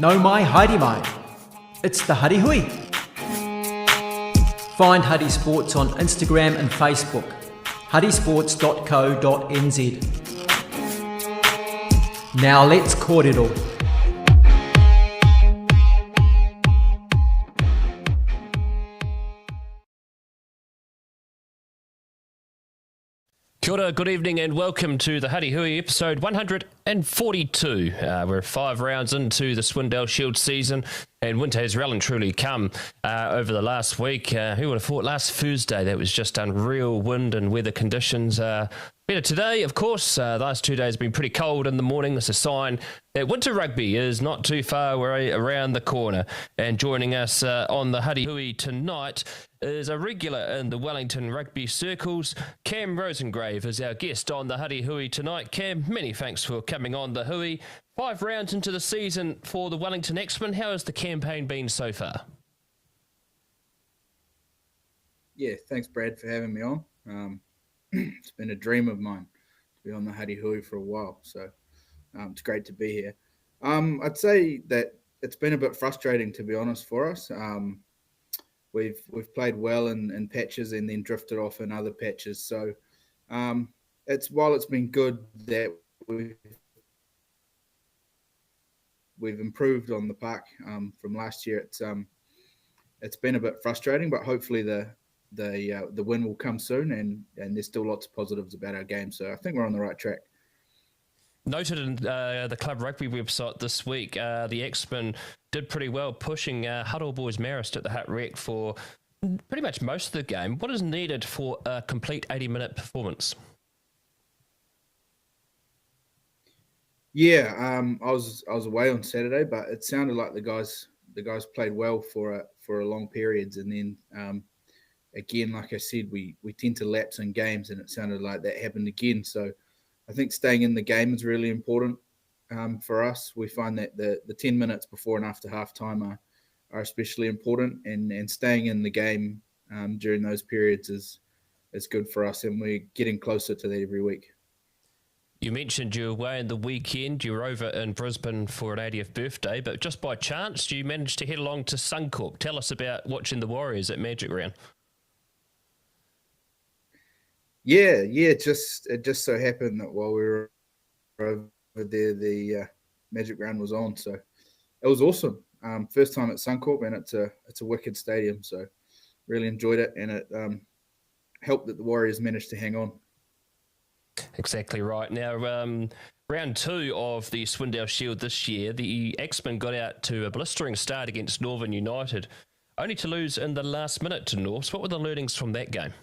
No mai haere mai. It's the Huddy Hui. Find Huddy Sports on Instagram and Facebook. huddysports.co.nz. Now let's kōrero. Kia ora, good evening and welcome to the Huddy Hui episode 142. We're 5 rounds into the Swindale Shield season and winter has well and truly come over the last week. Who would have thought last Thursday that was just unreal wind and weather conditions. Better today, of course. The last 2 days have been pretty cold in the morning. That's a sign that winter rugby is not too far away around the corner. And joining us on the Huddy Hui tonight is a regular in the Wellington rugby circles. Cam Rosenrave is our guest on the Huddy Hui tonight. Cam, many thanks for coming on the Hui. 5 rounds into the season for the Wellington Axemen. How has the campaign been so far? Yeah, thanks, Brad, for having me on. It's been a dream of mine to be on the Huddy Hui for a while, so it's great to be here. I'd say that it's been a bit frustrating, to be honest, for us. We've played well in patches and then drifted off in other patches. So while it's been good that we've improved on the park from last year, it's been a bit frustrating, but hopefully the win will come soon and there's still lots of positives about our game. So I think we're on the right track. Noted in the club rugby website this week, the Axemen did pretty well pushing Huddle Boys Marist at the Hut Rec for pretty much most of the game. What is needed for a complete 80-minute performance? Yeah, I was away on Saturday, but it sounded like the guys played well for long periods, and then again, like I said, we tend to lapse in games, and it sounded like that happened again. So I think staying in the game is really important for us. We find that the 10 minutes before and after halftime are especially important, and staying in the game during those periods is good for us, and we're getting closer to that every week. You mentioned you were away in the weekend. You were over in Brisbane for an 80th birthday, but just by chance, you managed to head along to Suncorp. Tell us about watching the Warriors at Magic Round. Yeah. It just so happened that while we were over there, the Magic Round was on, so it was awesome. First time at Suncorp, and it's a wicked stadium, so really enjoyed it, and it helped that the Warriors managed to hang on. Exactly right. Now, round 2 of the Swindale Shield this year, the Axemen got out to a blistering start against Northern United, only to lose in the last minute to Norths. What were the learnings from that game?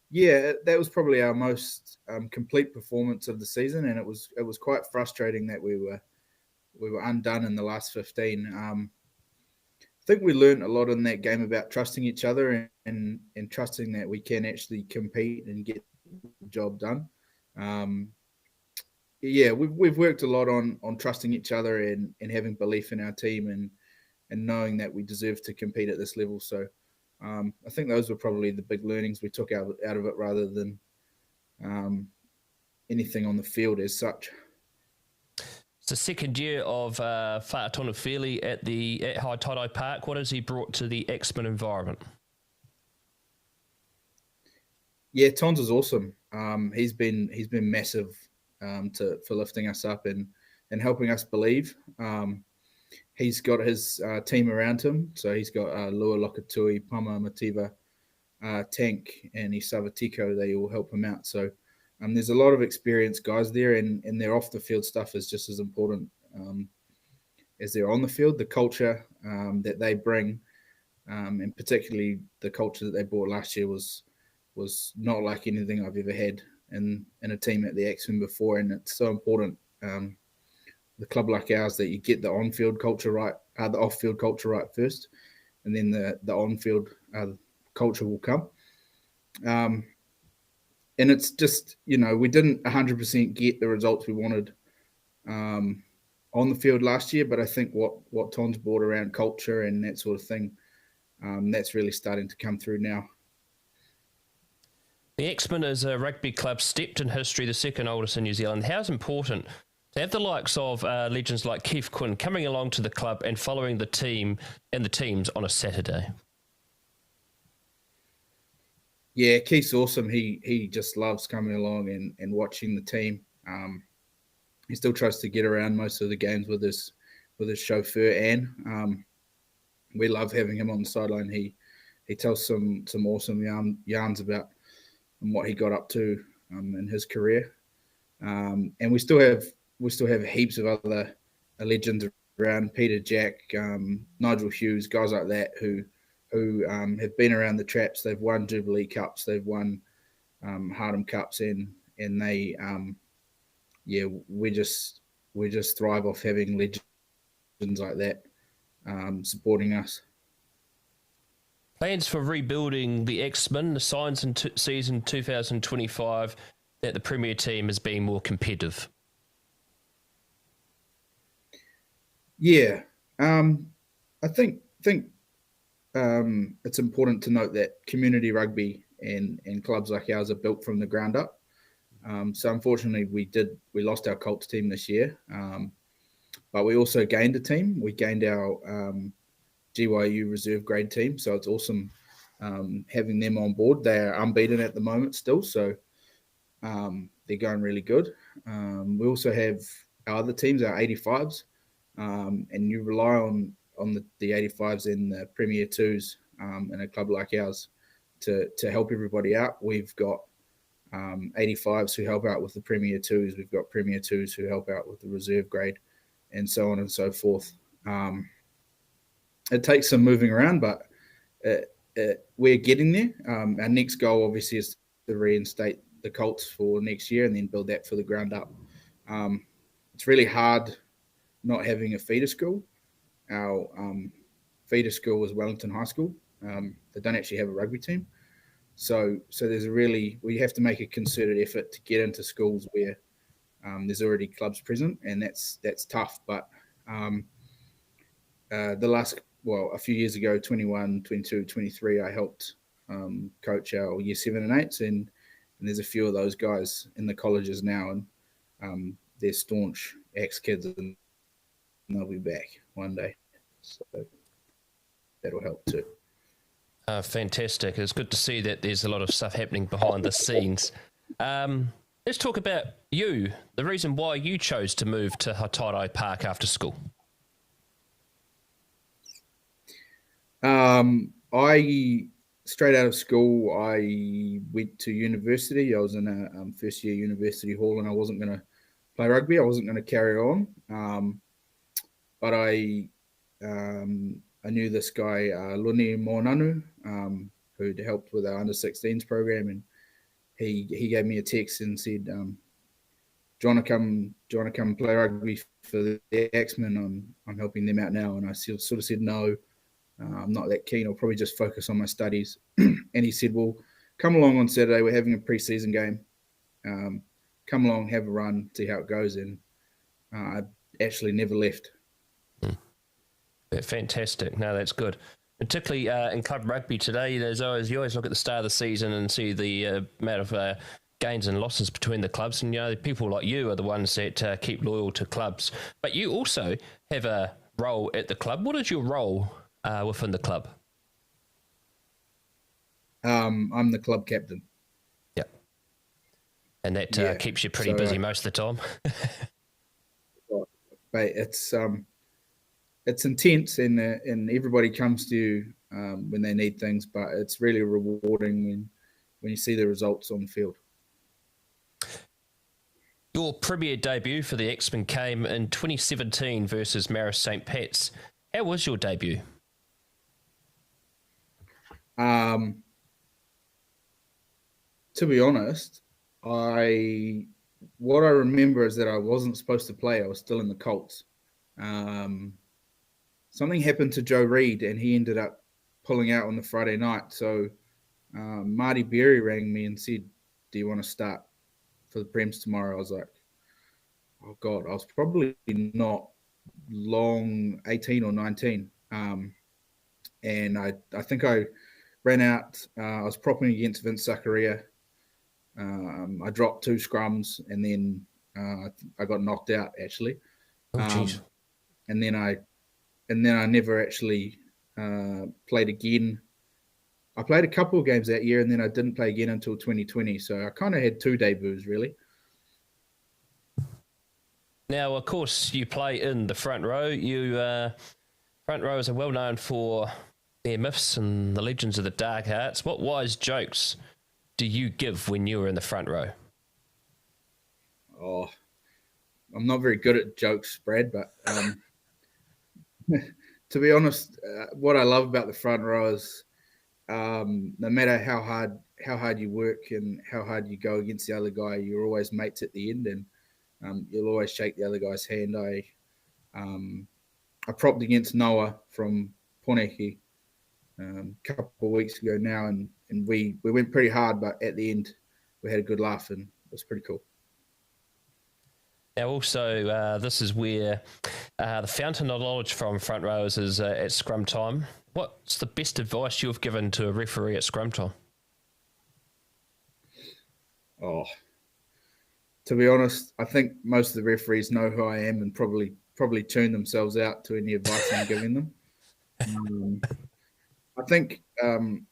Yeah, that was probably our most complete performance of the season, and it was quite frustrating that we were undone in the last 15. I think we learned a lot in that game about trusting each other and trusting that we can actually compete and get the job done. We've worked a lot on trusting each other and having belief in our team and knowing that we deserve to compete at this level. So I think those were probably the big learnings we took out of it, rather than anything on the field as such. It's the second year of Whaatona Fili at High Taidai Park. What has he brought to the Axemen environment? Yeah, Tons is awesome. He's been massive for lifting us up and helping us believe. He's got his team around him, so he's got Lua Lokatui, Pama Mativa, Tank, and Isawa Tiko. They all help him out. So there's a lot of experienced guys there, and their off-the-field stuff is just as important as they're on the field. The culture that they bring, and particularly the culture that they brought last year, was not like anything I've ever had in a team at the Axemen before, and it's so important. The club like ours, that you get the on-field culture right, the off-field culture right first, and then the on-field culture will come. And it's just, we didn't 100% get the results we wanted on the field last year, but I think what Tom's brought around culture and that sort of thing, that's really starting to come through now. The Axemen as a rugby club stepped in history, the second oldest in New Zealand. How important to have the likes of legends like Keith Quinn coming along to the club and following the team and the teams on a Saturday? Yeah, Keith's awesome. He just loves coming along and watching the team. He still tries to get around most of the games with his chauffeur Anne. We love having him on the sideline. He tells some awesome yarns about what he got up to in his career. And we still have heaps of other legends around. Peter Jack, Nigel Hughes, guys like that who have been around the traps. They've won Jubilee Cups, they've won Hardham Cups, and they we just thrive off having legends like that supporting us. Plans for rebuilding the Axemen, the signs in season 2025 that the Premier team is being more competitive. Yeah, I think it's important to note that community rugby and clubs like ours are built from the ground up. So unfortunately, we lost our Colts team this year, but we also gained a team. We gained our GYU reserve grade team, so it's awesome having them on board. They are unbeaten at the moment still, so they're going really good. We also have our other teams, our 85s, and you rely on the 85s and the Premier 2s in a club like ours to help everybody out. We've got 85s who help out with the Premier 2s. We've got Premier 2s who help out with the reserve grade, and so on and so forth. It takes some moving around, but we're getting there. Our next goal, obviously, is to reinstate the Colts for next year and then build that for the ground up. It's really hard not having a feeder school. Our feeder school is Wellington High School. They don't actually have a rugby team. So we have to make a concerted effort to get into schools where there's already clubs present, and that's tough. But a few years ago, 21, 22, 23, I helped coach our year 7 and 8s, and there's a few of those guys in the colleges now, and they're staunch Axe kids, and they'll be back one day. So that'll help too. Fantastic. It's good to see that there's a lot of stuff happening behind the scenes. Let's talk about you, the reason why you chose to move to Huddy Park after school. Straight out of school, I went to university. I was in a first year university hall, and I wasn't going to play rugby. I wasn't going to carry on. But I knew this guy, Luni Monanu, who'd helped with our under-16s program, and he gave me a text and said, "Do you want to come play rugby for the Axemen? I'm helping them out now." And I sort of said no. I'm not that keen. I'll probably just focus on my studies. And he said, "Well, come along on Saturday. We're having a pre-season game. Come along, have a run, see how it goes." And I actually never left. Fantastic. No, that's good. Particularly in club rugby today, you always look at the start of the season and see the amount of gains and losses between the clubs. And, people like you are the ones that keep loyal to clubs. But you also have a role at the club. What is your role within the club? I'm the club captain. Yeah. And that keeps you pretty busy most of the time. But it's intense, and everybody comes to you when they need things, but it's really rewarding when you see the results on the field. Your Premier debut for the Axemen came in 2017 versus Marist St. Pat's. How was your debut? To be honest, what I remember is that I wasn't supposed to play. I was still in the Colts. Something happened to Joe Reed, and he ended up pulling out on the Friday night. So Marty Berry rang me and said, "Do you want to start for the Prems tomorrow?" I was like, "Oh God!" I was probably not long 18 or 19, and I think I ran out. I was propping against Vince Zakaria. I dropped 2 scrums, and then I got knocked out actually, Oh, jeez. and then I never actually played again. I played a couple of games that year, and then I didn't play again until 2020. So I kind of had 2 debuts really. Now, of course, you play in the front row. Front rowers are well known for their myths and the legends of the Dark Arts. What wise jokes do you give when you were in the front row? Oh, I'm not very good at jokes, Brad, but to be honest, what I love about the front row is no matter how hard you work and how hard you go against the other guy, you're always mates at the end, and you'll always shake the other guy's hand. I propped against Noah from Poneke a couple of weeks ago now, and we went pretty hard, but at the end we had a good laugh, and it was pretty cool. Now, also, this is where the fountain of knowledge from front rowers is at scrum time. What's the best advice you've given to a referee at scrum time? Oh, to be honest, I think most of the referees know who I am and probably tune themselves out to any advice I'm giving them. I think I'm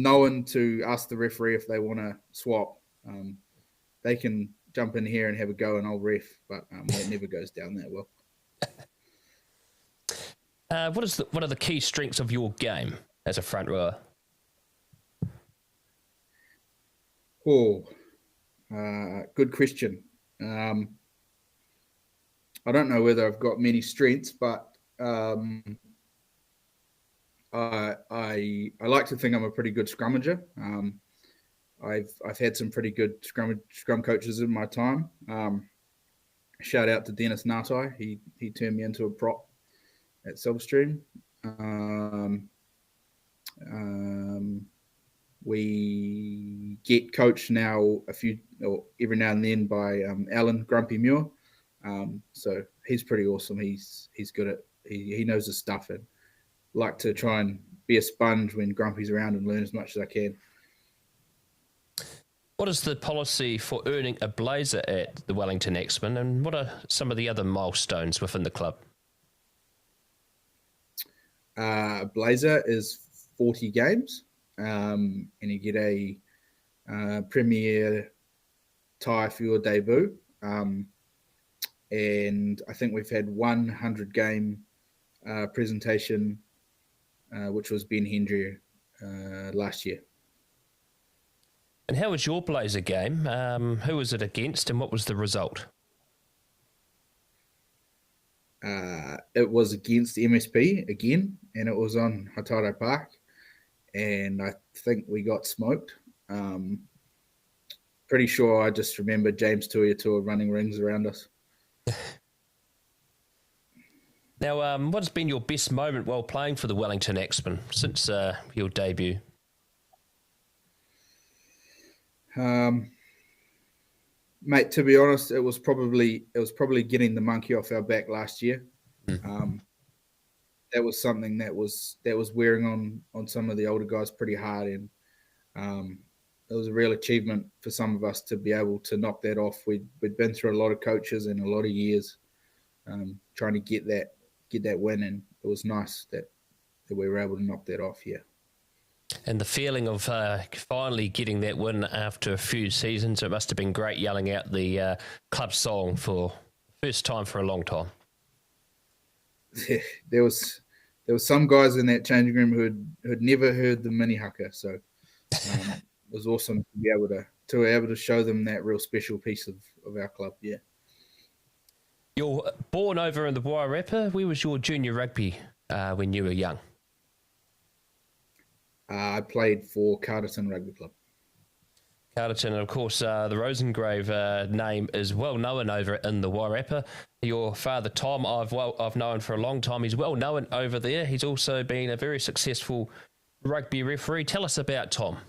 known to ask the referee if they want to swap. They can jump in here and have a go, and I'll ref, but that never goes down that well. What are the key strengths of your game as a front rower? Good question. I don't know whether I've got many strengths, but I like to think I'm a pretty good scrummager. I've had some pretty good scrum coaches in my time. Shout out to Dennis Natai. He turned me into a prop at Silverstream. We get coached now every now and then by Alan Grumpy Muir. So he's pretty awesome. He's good at he knows his stuff, and like to try and be a sponge when Grumpy's around and learn as much as I can. What is the policy for earning a blazer at the Wellington Axemen, and what are some of the other milestones within the club? A blazer is 40 games, and you get a premier tie for your debut. And I think we've had 100 game presentation, which was Ben Hendry last year. And how was your blazer game? Who was it against, and what was the result? It was against MSP again, and it was on Hatarai Park, and I think we got smoked. Pretty sure I just remember James Tuiatua running rings around us. Now, what has been your best moment while playing for the Wellington Axemen since your debut? Mate, to be honest, it was probably getting the monkey off our back last year. That was something that was wearing on some of the older guys pretty hard, and it was a real achievement for some of us to be able to knock that off. We'd been through a lot of coaches and a lot of years trying to get that win, and it was nice that we were able to knock that off. Yeah. And the feeling of finally getting that win after a few seasons, it must have been great yelling out the club song for the first time for a long time. Yeah, there was some guys in that changing room who had never heard the mini haka, so it was awesome to be able to show them that real special piece of our club. Yeah. You're born over in the Wairarapa. Where was your junior rugby when you were young? I played for Carterton Rugby Club. Carterton, and of course, the Roseingrave name is well known over in the Wairarapa. Your father, Tom, I've known for a long time. He's well known over there. He's also been a very successful rugby referee. Tell us about Tom.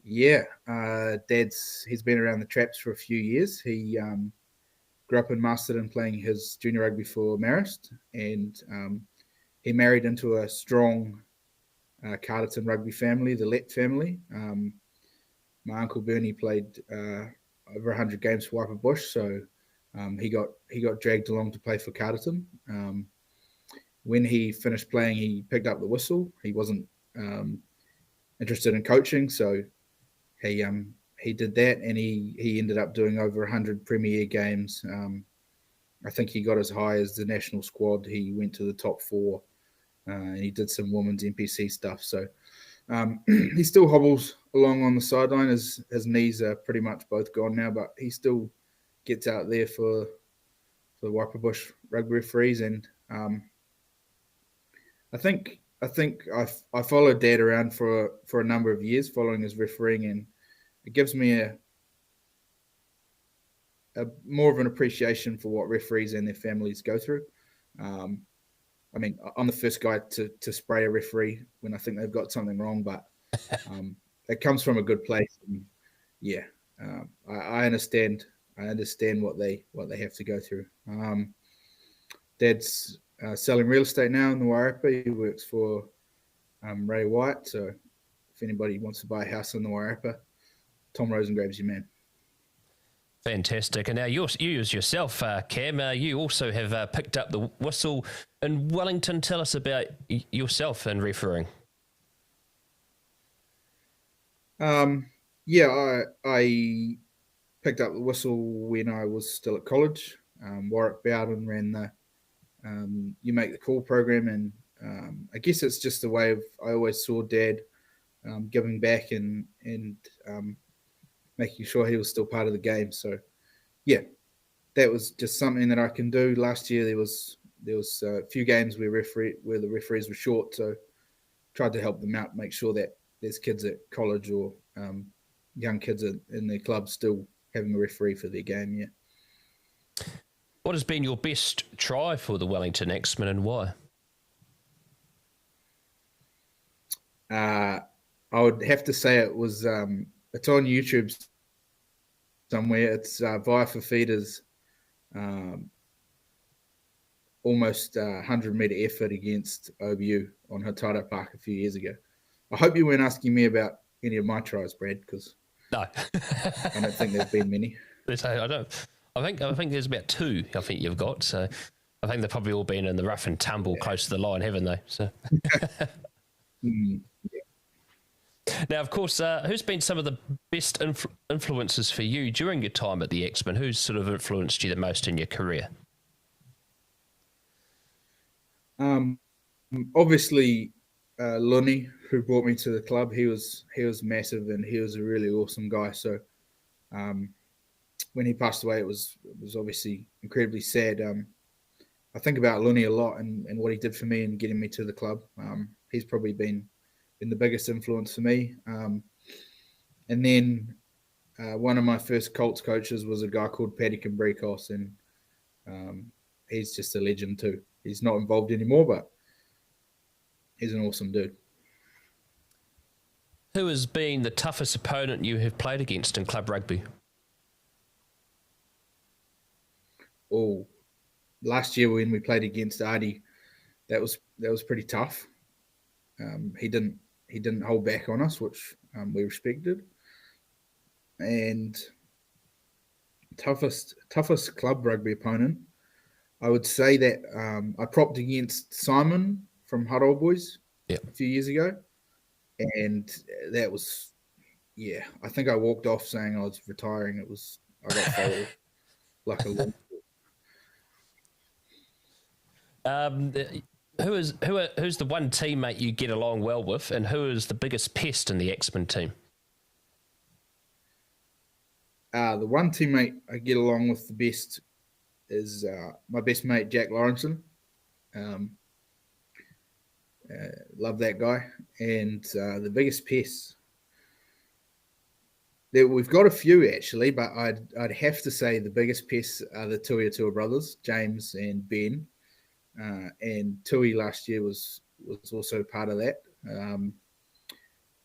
Yeah, he's been around the traps for a few years. He grew up in Masterton playing his junior rugby for Marist, and he married into a strong Carterton rugby family, the Lett family. my uncle Bernie played over 100 games for Waipa Bush, so he got dragged along to play for Carterton. When he finished playing, he picked up the whistle. He wasn't interested in coaching, so he did that, and he ended up doing over 100 Premier games. I think he got as high as the national squad. He went to the top 4, and he did some women's NPC stuff. So he still hobbles along on the sideline. His knees are pretty much both gone now, but he still gets out there for the Waipa Bush rugby referees. And I think I followed Dad around for a number of years, following his refereeing, and it gives me a more of an appreciation for what referees and their families go through. I mean, I'm the first guy to spray a referee when I think they've got something wrong, but it comes from a good place. And yeah, I understand. I understand what they have to go through. Dad's selling real estate now in the Wairarapa. He works for Ray White. So if anybody wants to buy a house in the Wairarapa, Tom Rosengrave's your man. Fantastic. And now you yourself, Cam, you also have picked up the whistle in Wellington. Tell us about yourself and refereeing. Yeah, I picked up the whistle when I was still at college. Warwick Bowden ran the You Make the Call program, and I guess it's just the way I always saw Dad giving back and making sure he was still part of the game. So, yeah, that was just something that I can do. Last year there was a few games where the referees were short, so tried to help them out, make sure that there's kids at college or young kids in their club still having a referee for their game. Yeah. What has been your best try for the Wellington Axemen, and why? I would have to say it was it's on YouTube somewhere. It's via Fafita's almost 100-metre effort against OBU on Hatara Park a few years ago. I hope you weren't asking me about any of my tries, Brad, because no, I don't think there've been many. I don't. I think there's about 2. I think you've got. So I think they've probably all been in the rough and tumble close to the line, haven't they? So. Now, of course, who's been some of the best influences for you during your time at the Axemen? Who's sort of influenced you the most in your career? Obviously, Lunny, who brought me to the club, he was massive, and he was a really awesome guy. So when he passed away, it was obviously incredibly sad. I think about Lunny a lot and what he did for me and getting me to the club. He's probably been the biggest influence for me. And then one of my first Colts coaches was a guy called Paddy Cambricos, and he's just a legend too. He's not involved anymore, but he's an awesome dude. Who has been the toughest opponent you have played against in club rugby? Oh, last year when we played against Artie, that was pretty tough. He didn't hold back on us, which we respected. And toughest club rugby opponent, I would say that I propped against Simon from Huddy Hui a few years ago, and that was, I think I walked off saying I was retiring. I got folded like a long. Who's the one teammate you get along well with, and who is the biggest pest in the Axemen team? The one teammate I get along with the best is my best mate, Jack Lawrenson. Love that guy. And the biggest pest, we've got a few actually, but I'd have to say the biggest pests are the Tuiatua brothers, James and Ben. And Tui last year was also part of that.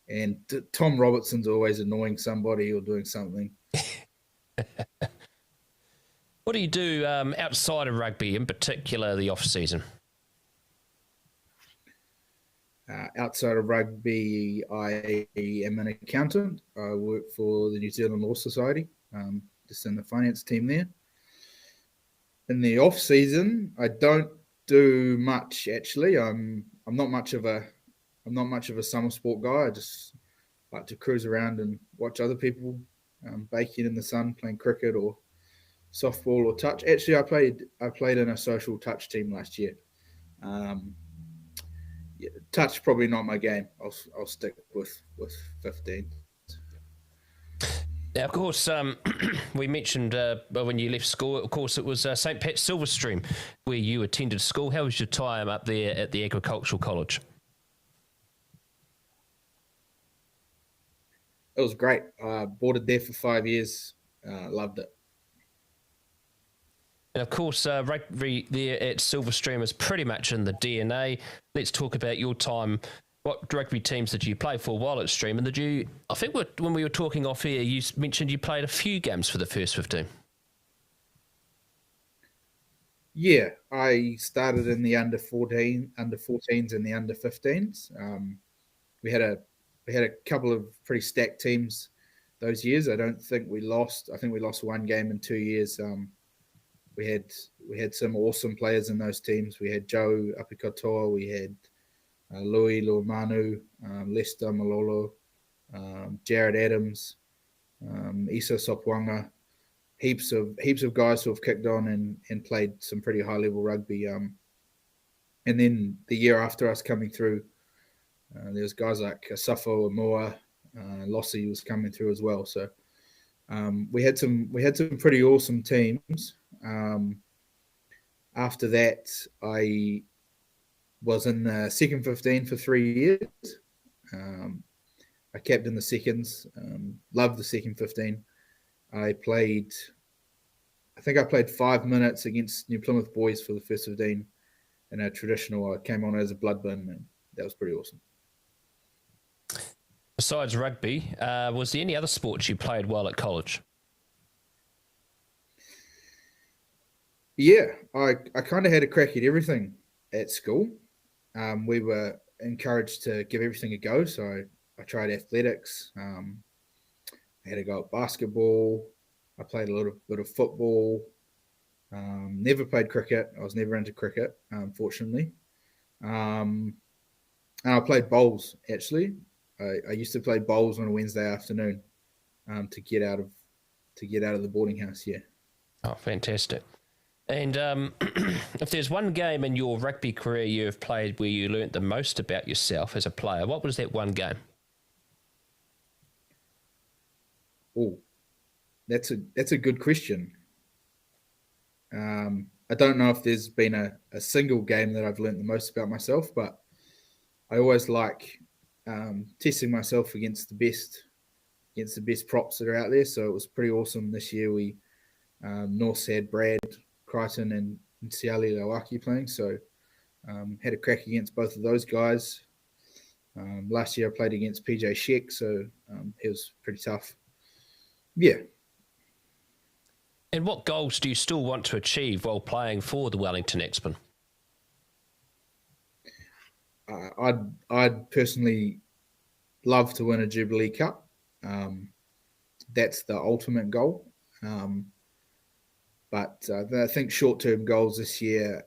And Tom Robertson's always annoying somebody or doing something. What do you do outside of rugby, in particular the off season? Outside of rugby, I am an accountant. I work for the New Zealand Law Society, just in the finance team there. In the off season, I don't do much actually. I'm not much of a summer sport guy. I just like to cruise around and watch other people baking in the sun, playing cricket or softball or touch. Actually, I played in a social touch team last year. Touch probably not my game. I'll stick with 15. Now, of course, we mentioned when you left school, of course, it was St. Pat's Silverstream where you attended school. How was your time up there at the Agricultural College? It was great. Boarded there for 5 years. Loved it. And of course, rugby there at Silverstream is pretty much in the DNA. Let's talk about your time. What rugby teams did you play for while at Stream? And did you, I think when we were talking off here, you mentioned you played a few games for the first 15. Yeah, I started in the under 14s and the under 15s. We had a couple of pretty stacked teams those years. I don't think we lost. I think we lost one game in 2 years. We had some awesome players in those teams. We had Joe Apikatoa, we had Louis Luamanu, Lester Malolo, Jared Adams, Isa Sopwanga, heaps of guys who have kicked on and played some pretty high level rugby. And then the year after us coming through, there was guys like Asafo Amoa, Lossie was coming through as well. So we had some pretty awesome teams. After that, I was in the second 15 for 3 years. I kept in the seconds. Loved the second 15. I think I played 5 minutes against New Plymouth Boys for the first 15 in a traditional. I came on as a blood bin, and that was pretty awesome. Besides rugby, was there any other sports you played while at college? Yeah, I kind of had a crack at everything at school. We were encouraged to give everything a go, so I tried athletics. I had a go at basketball. I played a little bit of football. Never played cricket. I was never into cricket, unfortunately. And I played bowls, actually. I used to play bowls on a Wednesday afternoon to get out of the boarding house. Yeah. Oh, fantastic! And if there's one game in your rugby career you've played where you learnt the most about yourself as a player, what was that one game? Oh, that's a good question. I don't know if there's been a single game that I've learnt the most about myself, but I always like testing myself against the best props that are out there. So it was pretty awesome this year. We Norths had Brad Crichton and Siali Lawaki playing, so had a crack against both of those guys. Last year I played against PJ Sheck, so it was pretty tough. Yeah. And what goals do you still want to achieve while playing for the Wellington Axemen? I'd personally love to win a Jubilee Cup. That's the ultimate goal. But I think short-term goals this year,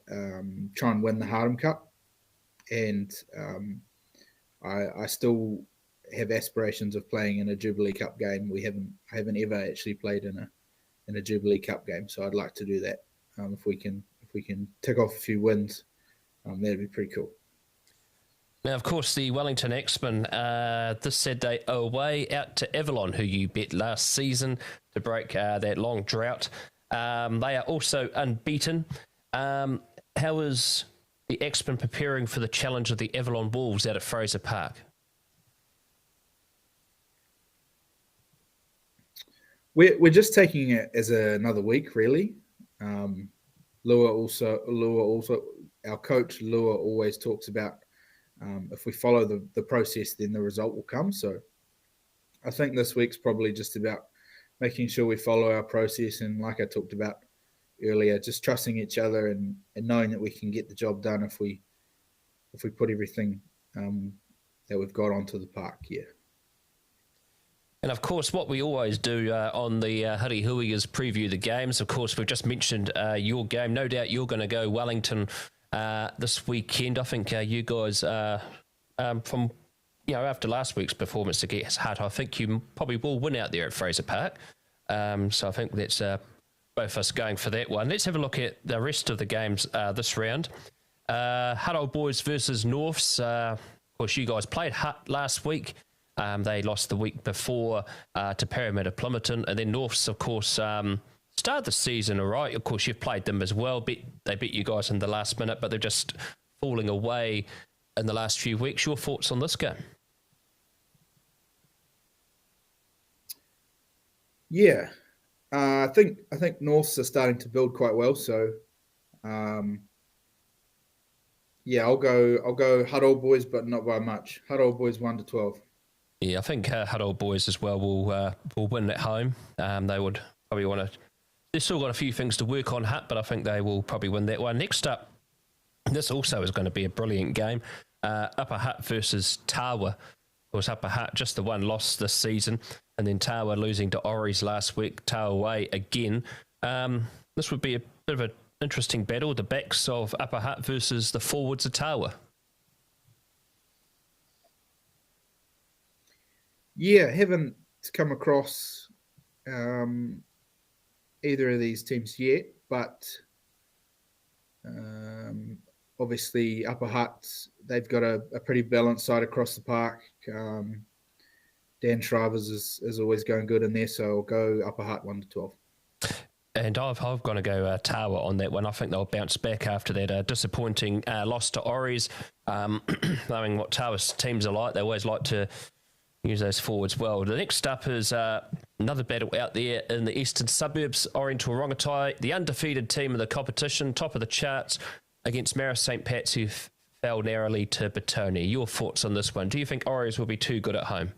try and win the Hardham Cup. And I still have aspirations of playing in a Jubilee Cup game. I haven't ever actually played in a Jubilee Cup game, so I'd like to do that. If we can tick off a few wins, that'd be pretty cool. Now, of course, the Wellington Axemen this Saturday away out to Avalon, who you bet last season to break that long drought. They are also unbeaten. How is the Axemen preparing for the challenge of the Avalon Wolves out at Fraser Park? We're just taking it as another week, really. Lua also, our coach Lua always talks about if we follow the process, then the result will come. So I think this week's probably just about making sure we follow our process, and like I talked about earlier, just trusting each other and knowing that we can get the job done if we put everything that we've got onto the park. Yeah. And of course, what we always do on the Huddy Hui is preview the games. Of course, we've just mentioned your game. No doubt you're going to go Wellington this weekend. I think you guys, from after last week's performance against Hutt, I think you probably will win out there at Fraser Park. So I think that's both of us going for that one. Let's have a look at the rest of the games this round. Hutt Old Boys versus Norths. Of course, you guys played Hutt last week. They lost the week before to Parramatta Plymouton, and then Norths, of course, started the season all right. Of course, you've played them as well. They beat you guys in the last minute, but they're just falling away in the last few weeks. Your thoughts on this game? Yeah, I think Norths are starting to build quite well. So, yeah, I'll go Hutt Old Boys, but not by much. Hutt Old Boys 1-12. Yeah, I think Hutt Old Boys as well will win at home. They would probably want to. They've still got a few things to work on, Hutt, but I think they will probably win that one. Next up, this also is going to be a brilliant game. Upper Hutt versus Tawa. Of course, Upper Hutt just the one loss this season, and then Tawa losing to Oris last week. Tawa away again. This would be a bit of an interesting battle. The backs of Upper Hutt versus the forwards of Tawa. Yeah, haven't come across either of these teams yet, but obviously Upper Hutt, they've got a pretty balanced side across the park. Dan Shriver's is always going good in there, so I'll go Upper Hutt 1-12. And I've got to go Tawa on that one. I think they'll bounce back after that disappointing loss to Oris. Knowing what Tawa's teams are like, they always like to use those forwards well. The next up is another battle out there in the eastern suburbs. Oriental Rongotai, the undefeated team of the competition, top of the charts, against Marist St. Pat's, who fell narrowly to Batoni. Your thoughts on this one? Do you think Oris will be too good at home?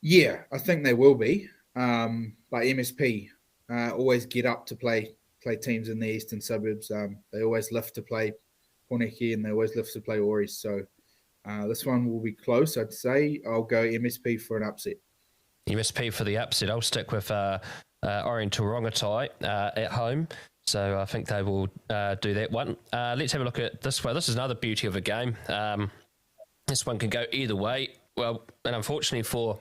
Yeah, I think they will be. But MSP always get up to play teams in the eastern suburbs. They always lift to play Poneke, and they always lift to play Oris. So this one will be close, I'd say. I'll go MSP for an upset. MSP for the upset. I'll stick with Oriental Rongotai at home. So I think they will do that one. Let's have a look at this one. This is another beauty of a game. This one can go either way. Well, and unfortunately for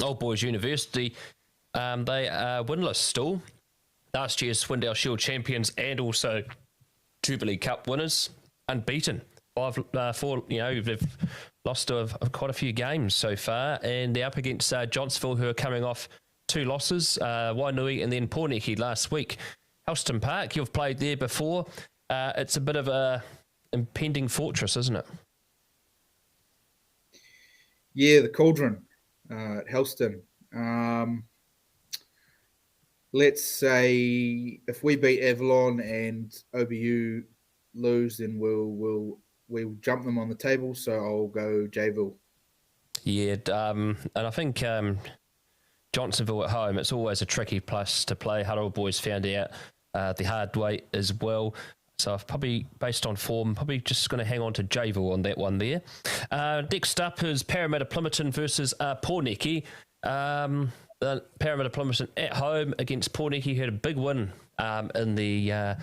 Old Boys University, they are winless still. Last year's Swindale Shield champions and also Jubilee Cup winners, unbeaten. 4, they've lost to quite a few games so far, and they're up against Johnsonville, who are coming off 2 losses, Wainui and then Poneke last week. Helston Park, you've played there before. It's a bit of a impending fortress, isn't it? Yeah, the Cauldron at Helston. Let's say if we beat Avalon and OBU lose, then we'll jump them on the table. So I'll go Jayville. Yeah, and I think Johnsonville at home, it's always a tricky place to play. Hutt Old Boys found out the hard way as well. So I've probably, based on form, probably just going to hang on to Jayville on that one there. Next up is Parramatta Plymouton versus Poneke. Parramatta Plymouton at home against Poneke, who had a big win in the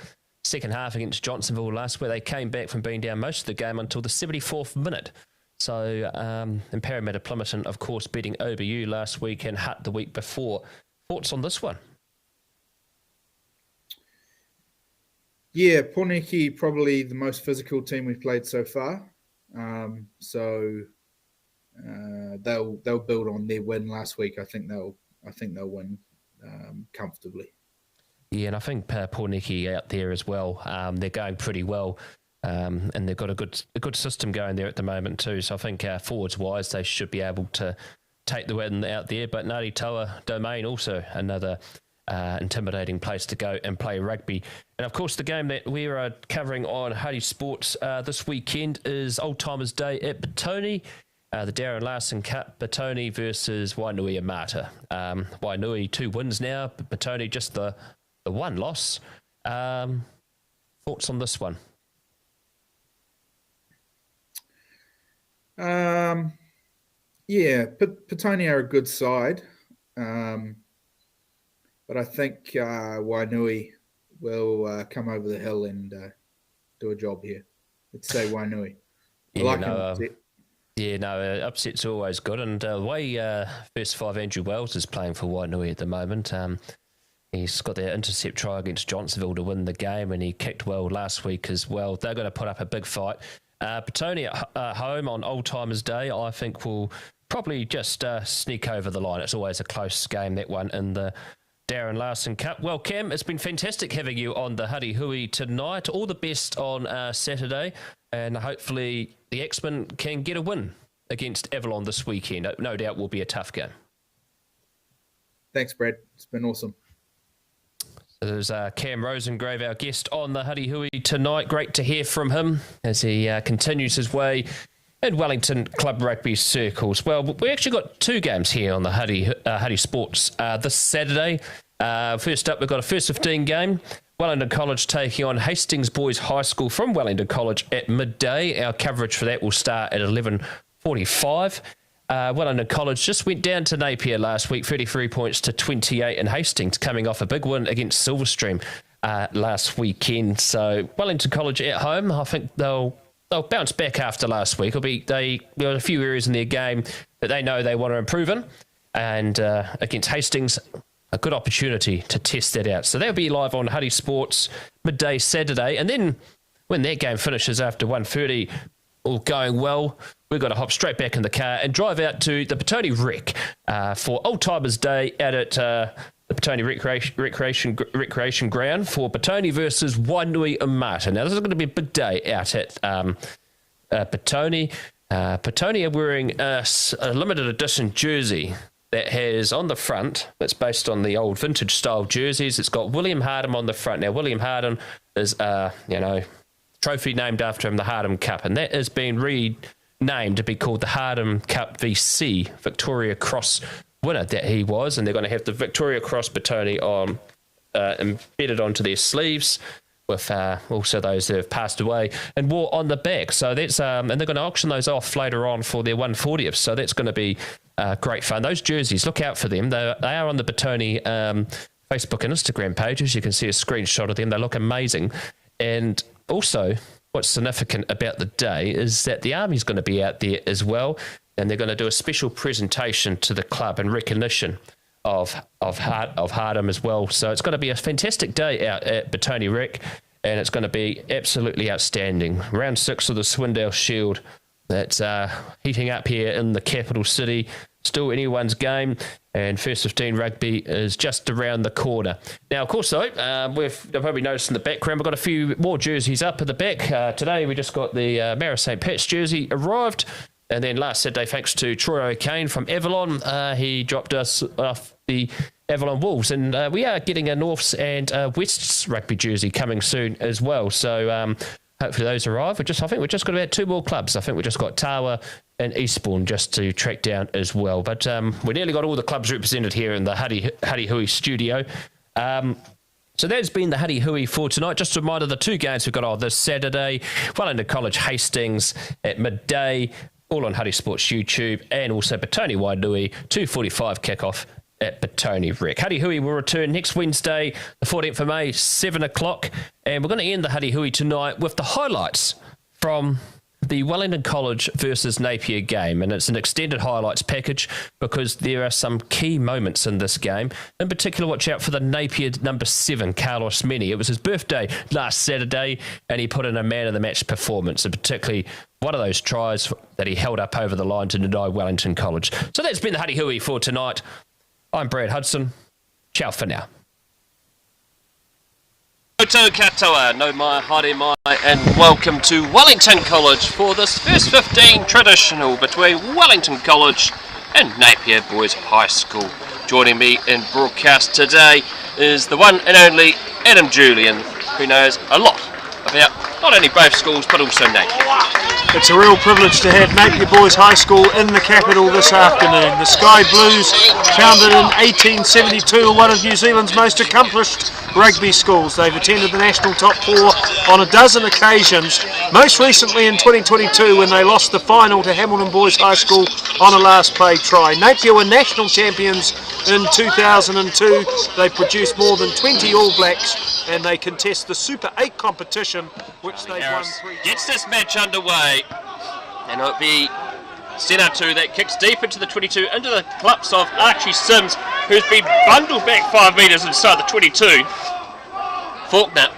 second half against Johnsonville last, where they came back from being down most of the game until the 74th minute. So, and Parramatta Plymouton, of course, beating OBU last week and Hutt the week before. Thoughts on this one? Yeah, Poneke probably the most physical team we've played so far. So they'll build on their win last week. I think they'll win comfortably. Yeah, and I think Poneke out there as well. They're going pretty well, and they've got a good system going there at the moment too. So I think forwards wise, they should be able to take the win out there. But Ngāti Toa Domain also another intimidating place to go and play rugby. And of course, the game that we are covering on Huddy Sports this weekend is Old Timers Day at Batoni. The Darren Larson Cup, Batoni versus Wainui Amata. Wainui 2 wins now, but Batoni just the 1 loss. Thoughts on this one? Yeah, Petone are a good side, but I think Wainui will come over the hill and do a job here. Let's say Wainui. I like him upset. Upset's always good. And the way first five Andrew Wells is playing for Wainui at the moment, he's got their intercept try against Johnsonville to win the game, and he kicked well last week as well. They're going to put up a big fight. Petone at home on Old Timers Day, I think will probably just sneak over the line. It's always a close game, that one, in the Darren Larson Cup. Well, Cam, it's been fantastic having you on the Huddy Hui tonight. All the best on Saturday, and hopefully the Axemen can get a win against Avalon this weekend. No doubt will be a tough game. Thanks, Brad. It's been awesome. There's Cam Rosenrave, our guest on the Huddy Hui tonight. Great to hear from him as he continues his way in Wellington club rugby circles. Well, we actually got two games here on the Huddy Sports this Saturday. First up, we've got a first 15 game. Wellington College taking on Hastings Boys High School from Wellington College at midday. Our coverage for that will start at 11:45. Wellington College just went down to Napier last week, 33 points to 28, and Hastings coming off a big win against Silverstream last weekend. So Wellington College at home, I think they'll bounce back after last week. There are a few areas in their game that they know they want to improve in, and against Hastings, a good opportunity to test that out. So they'll be live on Huddy Sports midday Saturday, and then when that game finishes after 1:30, all going well, we've got to hop straight back in the car and drive out to the Petone Rec for Old Timers Day out at the Petone Recreation Ground for Petone versus Wainui and Martin. Now, this is going to be a big day out at Petone. Petone are wearing a limited edition jersey that has on the front, that's based on the old vintage style jerseys. It's got William Hardham on the front. Now, William Hardham is, trophy named after him, the Hardham Cup, and that has been renamed to be called the Hardham Cup VC, Victoria Cross winner that he was, and they're going to have the Victoria Cross Petone on embedded onto their sleeves, with also those that have passed away and wore on the back. So that's and they're going to auction those off later on for their 140th. So that's going to be great fun. Those jerseys, look out for them. They are on the Petone Facebook and Instagram pages. You can see a screenshot of them. They look amazing. And also, what's significant about the day is that the Army's going to be out there as well, and they're going to do a special presentation to the club in recognition of Hardham as well. So it's going to be a fantastic day out at Petone Rec, and it's going to be absolutely outstanding. Round 6 of the Swindale Shield that's heating up here in the capital city. Still anyone's game, and first 15 rugby is just around the corner. Now, of course, though, you've probably noticed in the background, we've got a few more jerseys up at the back. Today, we just got the Mara St. Pat's jersey arrived, and then last Saturday, thanks to Troy O'Kane from Avalon, he dropped us off the Avalon Wolves, and we are getting a Norths and Wests rugby jersey coming soon as well. So hopefully those arrive. I think we've just got about 2 more clubs. I think we've just got Tawa and Eastbourne just to track down as well. But we nearly got all the clubs represented here in the Huddy Hui studio. So that's been the Huddy Hui for tonight. Just a reminder, the 2 games we've got on this Saturday, Wellington College Hastings at midday, all on Huddy Sports YouTube, and also Petone Wainui, 2:45 kickoff at Petone Rec. Huddy Hui will return next Wednesday, the 14th of May, 7 o'clock, and we're going to end the Huddy Hui tonight with the highlights from the Wellington College versus Napier game, and it's an extended highlights package because there are some key moments in this game. In particular, watch out for the Napier number 7, Carlos Meni. It was his birthday last Saturday, and he put in a man-of-the-match performance, and particularly one of those tries that he held up over the line to deny Wellington College. So that's been the Huddy Hui for tonight. I'm Brad Hudson. Ciao for now. Koto katoa, no mai, haere mai, and welcome to Wellington College for this first 15 traditional between Wellington College and Napier Boys High School. Joining me in broadcast today is the one and only Adam Julian, who knows a lot about not only both schools but also Napier. It's a real privilege to have Napier Boys High School in the capital this afternoon. The Sky Blues, founded in 1872, are one of New Zealand's most accomplished rugby schools. They've attended the national top 4 on a dozen occasions, most recently in 2022 when they lost the final to Hamilton Boys High School on a last play try. Napier were national champions in 2002. They produced more than 20 All Blacks and they contest the Super 8 competition, which they've won 3 times. Gets this match underway, and it'll be Senna 2 that kicks deep into the 22, into the clutch of Archie Sims, who's been bundled back 5 metres inside the 22. Faulkner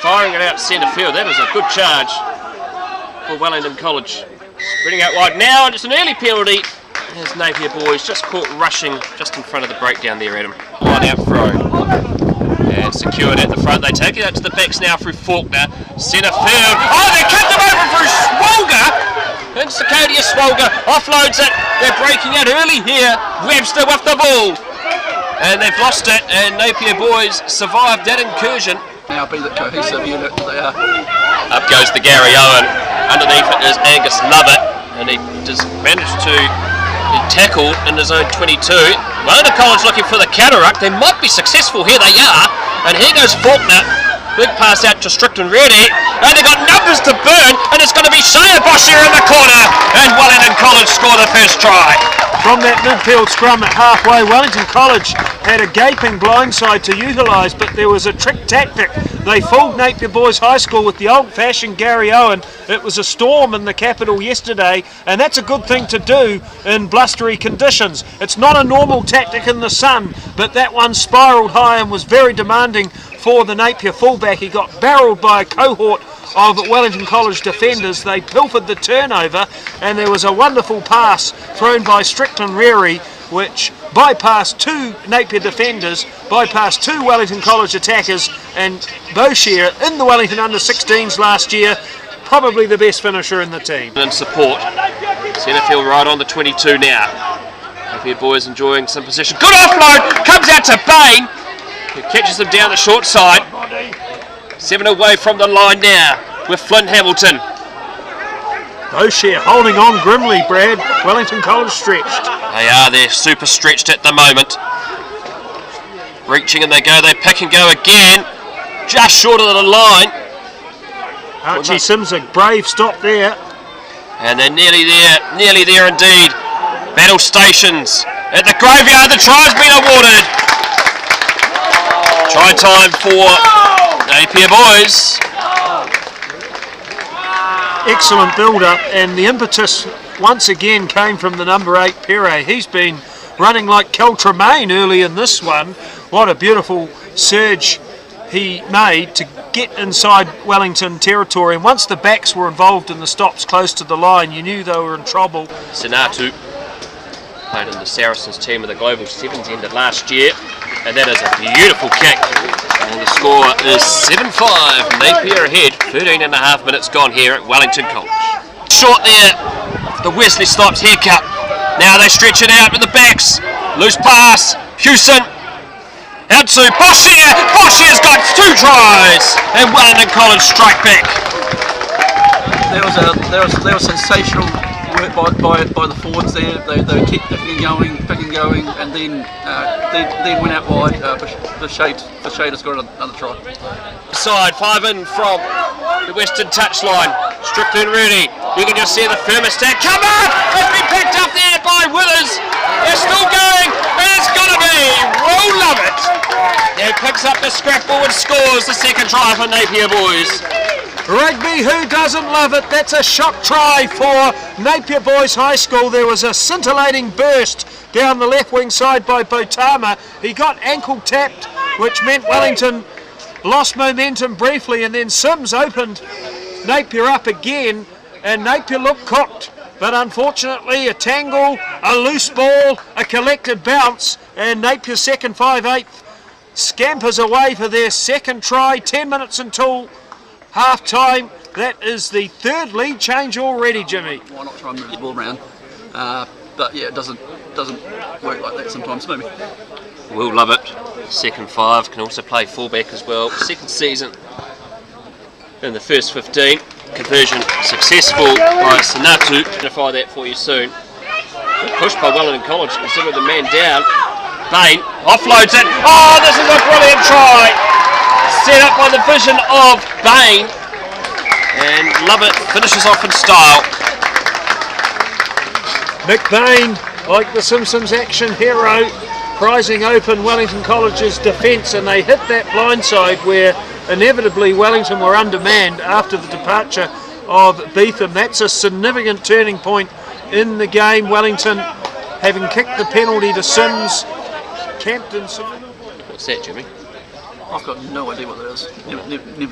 firing it out centre field. That is a good charge for Wellington College. Spreading out wide now, and it's an early penalty as Napier Boys just caught rushing just in front of the breakdown there, Adam. Line out throw. And secured at the front. They take it out to the backs now through Faulkner. Centre field. Oh, they kicked him over through Swolga. And Sakodia Swolga offloads it. They're breaking out early here. Webster with the ball. And they've lost it, and Napier Boys survived that incursion. Now be the cohesive unit they are. Up goes the Gary Owen. Underneath it is Angus Lovett. And he just managed to tackle in his own 22. Wellington College looking for the counter-ruck. They might be successful. Here they are. And here goes Faulkner. Big pass out to Strickland Reddy. And they've got numbers to burn. And it's going to be Shea Boshier in the corner. And Wellington College score the first try. From that midfield scrum at halfway, Wellington College had a gaping blindside to utilise, but there was a trick tactic. They fooled Napier Boys High School with the old-fashioned Gary Owen. It was a storm in the capital yesterday, and that's a good thing to do in blustery conditions. It's not a normal tactic in the sun, but that one spiralled high and was very demanding for the Napier fullback. He got barrelled by a cohort of Wellington College defenders. They pilfered the turnover, and there was a wonderful pass thrown by Strickland Reary, which bypassed 2 Napier defenders, bypassed 2 Wellington College attackers, and Boshier in the Wellington under-16s last year, probably the best finisher in the team. And support. Centrefield right on the 22 now. Napier Boys enjoying some position. Good offload! Comes out to Bain, who catches them down the short side. 7 away from the line now with Flynn Hamilton. Boshier holding on grimly, Brad. Wellington College stretched. They're super stretched at the moment. Reaching and they go, they pick and go again. Just short of the line. Archie Sims, a brave stop there. And they're nearly there indeed. Battle stations at the graveyard, the try's been awarded. Try time for Napier Boys. Excellent build-up, and the impetus once again came from the number 8 Perret. He's been running like Kel Tremaine early in this one. What a beautiful surge he made to get inside Wellington territory, and once the backs were involved in the stops close to the line, you knew they were in trouble. Sinatu played in the Saracens team of the Global Sevens ended last year, and that is a beautiful kick. And the score is 7-5, Napier ahead, 13 and a half minutes gone here at Wellington College. Short there, the Wesley Snipes haircut. Now they stretch it out with the backs. Loose pass, Hewson. Out to Boshier. Boshier's got 2 tries, and Wellington College strike back. There was sensational work by the forwards there. They kept picking and going, and then went out wide. The Shader's got another try. Side 5 in from the western touchline. Strickland Rooney. You can just see the thermostat come up. It's been picked up there by Withers. They're still going, and it's got to be Will Lovett. He picks up the scrap ball and scores the second try for Napier Boys. Rugby, who doesn't love it? That's a shock try for Napier Boys High School. There was a scintillating burst down the left wing side by Botama. He got ankle tapped, which meant Wellington lost momentum briefly, and then Sims opened Napier up again, and Napier looked cooked. But unfortunately, a tangle, a loose ball, a collected bounce, and Napier's second 5/8 scampers away for their second try. 10 minutes until half time. That is the 3rd lead change already, Jimmy. Why not try and move the ball around? But yeah, it doesn't work like that sometimes, maybe. Will Lovett, second 5, can also play fullback as well. Second season in the first 15. Conversion successful by Sanatu. Identify that for you soon. Good push by Wellington College, consider the man down. Bain offloads it. Oh, this is a brilliant try! Set up by the vision of Bain. And Lovett finishes off in style. Nick Bain, like the Simpsons action hero, prizing open Wellington College's defence, and they hit that blindside where inevitably Wellington were undermanned after the departure of Beetham. That's a significant turning point in the game. Wellington having kicked the penalty to Sims. Campton. What's that, Jimmy? I've got no idea what that is.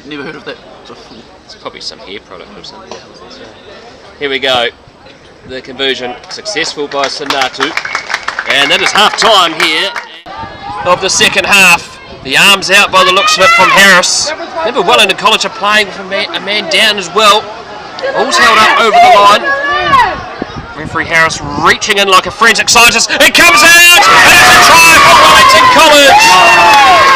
Never heard of that before. It's probably some hair product or something. Here we go. The conversion successful by Sanatu. And that is half time here of the second half. The arms out by the looks of it from Harris. Remember, Wellington College are playing with a man down as well. All's held up over the line. Referee Harris reaching in like a forensic scientist. It comes out! And it's a try for Wellington College!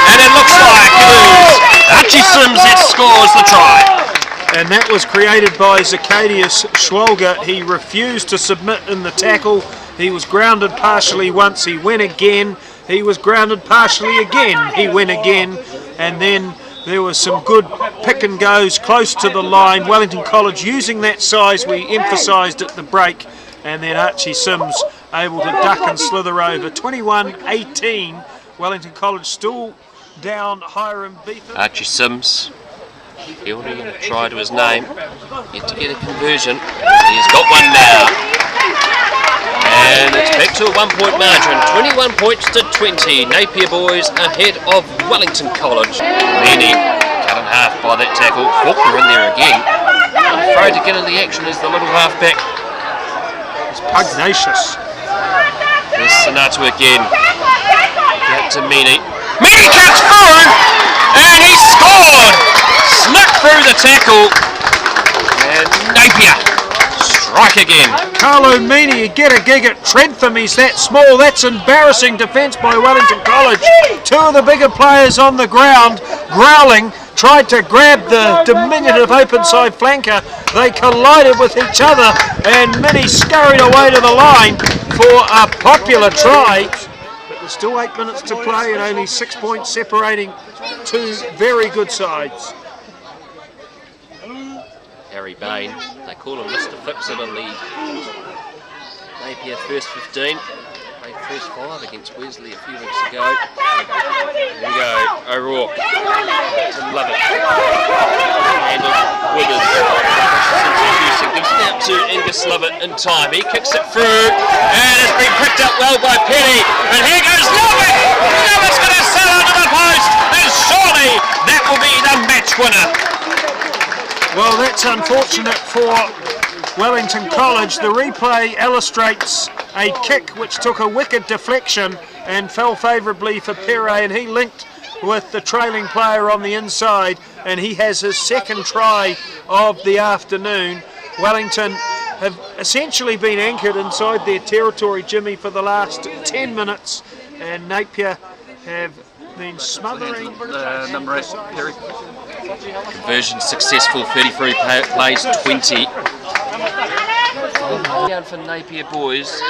And it looks like it is Archie Sims that scores the try. And that was created by Zacadius Schwalger. He refused to submit in the tackle. He was grounded partially once. He went again. He was grounded partially again. He went again. And then there was some good pick and goes close to the line. Wellington College using that size we emphasised at the break. And then Archie Sims able to duck and slither over. 21-18. Wellington College still down Hiram Beetham. Archie Sims. Fielding a try to his name. Yet to get a conversion. He's got one now. And it's back to a 1 point margin. 21 points to 20. Napier boys ahead of Wellington College. Lenny cut in half by that tackle. Faulkner in there again. Afraid to get in the action is the little halfback. It's pugnacious. There's Sanatu again. Back to Meany. Meany cuts through! And he scored! Slipped through the tackle. And Napier strike again. Carlo Meany, you get a gig at Trentham. He's that small. That's embarrassing defence by Wellington College. Two of the bigger players on the ground, growling, tried to grab the diminutive open side flanker. They collided with each other, and Meany scurried away to the line for a popular try. But there's still 8 minutes to play and only 6 points separating two very good sides. Harry Bain, they call him Mr. Fix-It in the Napier first 15. Played first 5 against Wesley a few weeks ago. Here we go, O'Rourke to Lovett. Handled Withers. Gives it out to Angus Lovett in time. He kicks it through and it's been picked up well by Penny. And here goes Lovett! Lovett's going to sail under the post and surely that will be the match winner. Well, that's unfortunate for Wellington College. The replay illustrates a kick which took a wicked deflection and fell favourably for Perre, and he linked with the trailing player on the inside, and he has his second try of the afternoon. Wellington have essentially been anchored inside their territory, Jimmy, for the last 10 minutes, and Napier have been smothering. Number 8, Perry. Conversion successful, 33 plays 20. Down for Napier boys.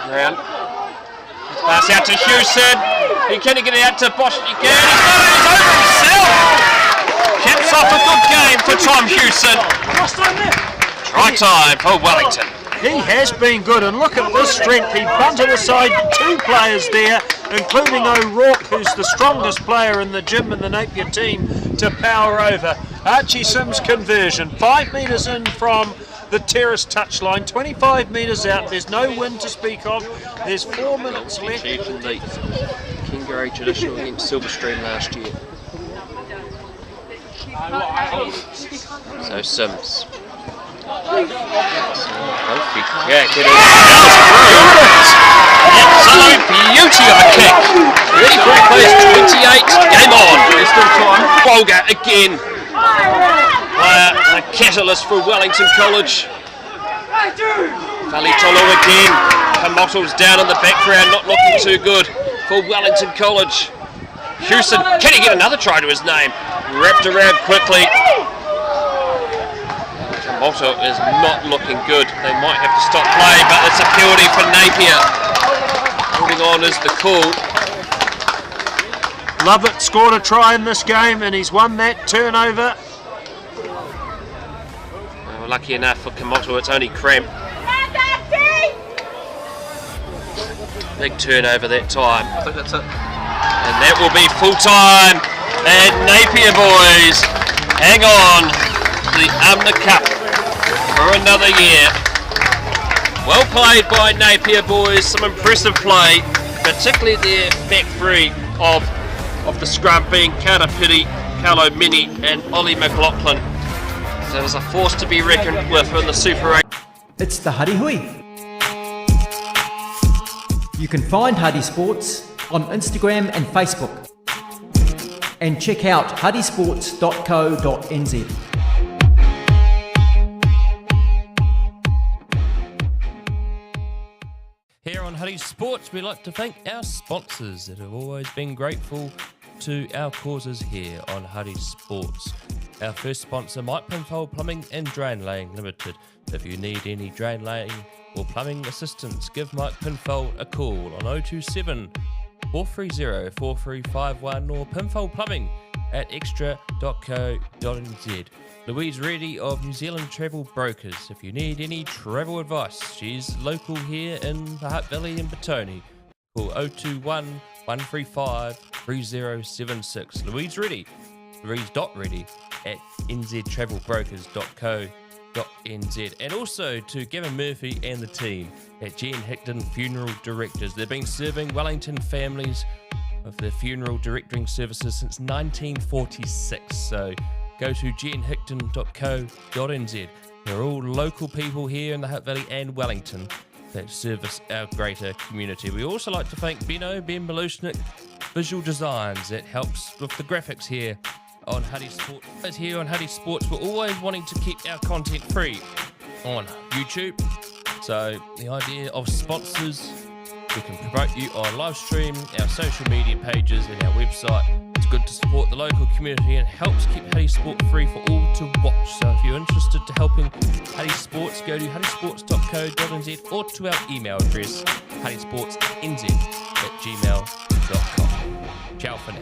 Ground. Pass out to Hewson. He can get it out to Bosch. He can. He's over himself. Caps off a good game for Tom Hewson. Try time for Wellington. He has been good, and look at this strength. He bunted aside 2 players there, including O'Rourke, who's the strongest player in the gym and the Napier team, to power over. Archie Sims conversion, 5 metres in from the terrace touchline, 25 metres out. There's no wind to speak of. There's 4 minutes left. Achieved in the Kingaroy traditional against Silverstream last year. So Sims. Yeah, get it. Absolute beauty of a kick. 33 plays 28. Game on. There's still time. Bolger again. A catalyst for Wellington College. Falitolo again. Kamotto's down in the background, not looking too good for Wellington College. Hewson, can he get another try to his name? wrapped around quickly. Kamoto is not looking good. They might have to stop play, but it's a penalty for Napier. Holding on is the call. Lovett scored a try in this game and he's won that turnover. Well, lucky enough for Kamoto, it's only cramp. Big turnover that time. I think that's it. And that will be full time. And Napier boys hang on to the Umna Cup for another year. Well played by Napier boys. Some impressive play, particularly their back three of the scrum being Carter Pitti, Carlo Mini and Ollie McLaughlin. So there's a force to be reckoned with in the Super 8. It's the Huddy Hui. You can find Huddy Sports on Instagram and Facebook. And check out huddysports.co.nz. Here on Huddy Sports, we like to thank our sponsors that have always been grateful to our causes here on Huddy Sports. Our first sponsor, Mike Pinfold Plumbing and Drain Laying Limited. If you need any drain laying or plumbing assistance, give Mike Pinfold a call on 027 430 4351 or Pinfold Plumbing at extra.co.nz. Louise Reddy of New Zealand Travel Brokers. If you need any travel advice, she's local here in the Hutt Valley in Petone. Call 021 135 3076. Louise Reddy, Louise.Reddy at nztravelbrokers.co.nz. And also to Gavin Murphy and the team at Jen Hickton Funeral Directors. They've been serving Wellington families of their funeral directoring services since 1946. So go to jenhickton.co.nz. They're all local people here in the Hutt Valley and Wellington that service our greater community. We also like to thank Ben Belusnik Visual Designs that helps with the graphics here on Huddy Sports. As here on Huddy Sports, we're always wanting to keep our content free on YouTube. So the idea of sponsors, we can promote you on live stream, our social media pages and our website. It's good to support the local community and helps keep Huddy Sport free for all to watch. So if you're interested to helping Huddy Sports, go to huddysports.co.nz or to our email address, huddysportsnz@gmail.com. Ciao for now.